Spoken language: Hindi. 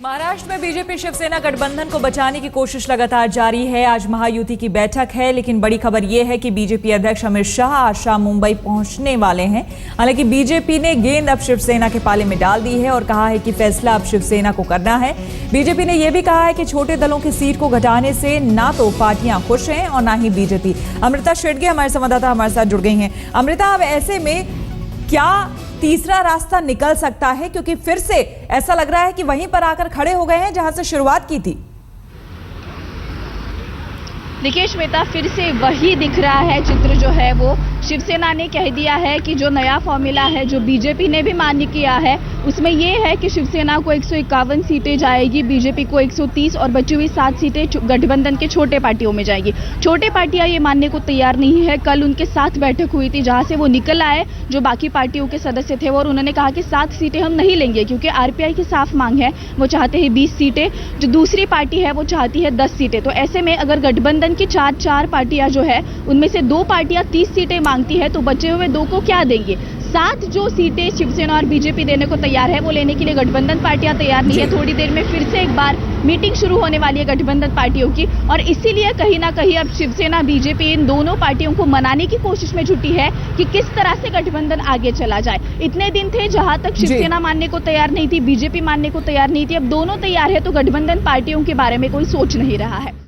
महाराष्ट्र में बीजेपी शिवसेना गठबंधन को बचाने की कोशिश लगातार जारी है। आज महायुति की बैठक है, लेकिन बड़ी खबर यह है कि बीजेपी अध्यक्ष अमित शाह आज शाम मुंबई पहुंचने वाले हैं। हालांकि बीजेपी ने गेंद अब शिवसेना के पाले में डाल दी है और कहा है कि फैसला अब शिवसेना को करना है। बीजेपी ने यह भी कहा है कि छोटे दलों की सीट को घटाने से ना तो पार्टियां खुश हैं और ना ही बीजेपी। अमृता शेडगे हमारे संवाददाता हमारे साथ जुड़ गई हैं। अमृता, अब ऐसे में क्या तीसरा रास्ता निकल सकता है, क्योंकि फिर से ऐसा लग रहा है कि वहीं पर आकर खड़े हो गए हैं जहां से शुरुआत की थी। देखिए श्वेता, फिर से वही दिख रहा है चित्र जो है वो शिवसेना ने कह दिया है कि जो नया फॉर्मूला है जो बीजेपी ने भी मान्य किया है उसमें ये है कि शिवसेना को 151 सीटें जाएगी, बीजेपी को 130 और बची हुई 7 सीटें गठबंधन के छोटे पार्टियों में जाएगी। छोटे पार्टियां ये मानने को तैयार नहीं है। कल उनके साथ बैठक हुई थी जहां से वो निकल आए जो बाकी पार्टियों के सदस्य थे, और उन्होंने कहा कि 7 सीटें हम नहीं लेंगे, क्योंकि आरपीआई की साफ मांग है, वो चाहते हैं 20 सीटें, जो दूसरी पार्टी है वो चाहती है 10 सीटें। तो ऐसे में अगर गठबंधन की चार पार्टियां जो है उनमें से 2 पार्टियां 30 सीटें मांगती है तो बचे हुए 2 को क्या देंगे? 7 जो सीटें शिवसेना और बीजेपी देने को तैयार है वो लेने के लिए गठबंधन पार्टियां तैयार नहीं है। थोड़ी देर में फिर से एक बार मीटिंग शुरू होने वाली है गठबंधन पार्टियों की, और इसीलिए कहीं ना कहीं अब शिवसेना बीजेपी इन दोनों पार्टियों को मनाने की कोशिश में जुटी है कि किस तरह से गठबंधन आगे चला जाए। इतने दिन थे जहां तक शिवसेना मानने को तैयार नहीं थी, बीजेपी मानने को तैयार नहीं थी, अब दोनों तैयार है तो गठबंधन पार्टियों के बारे में कोई सोच नहीं रहा है।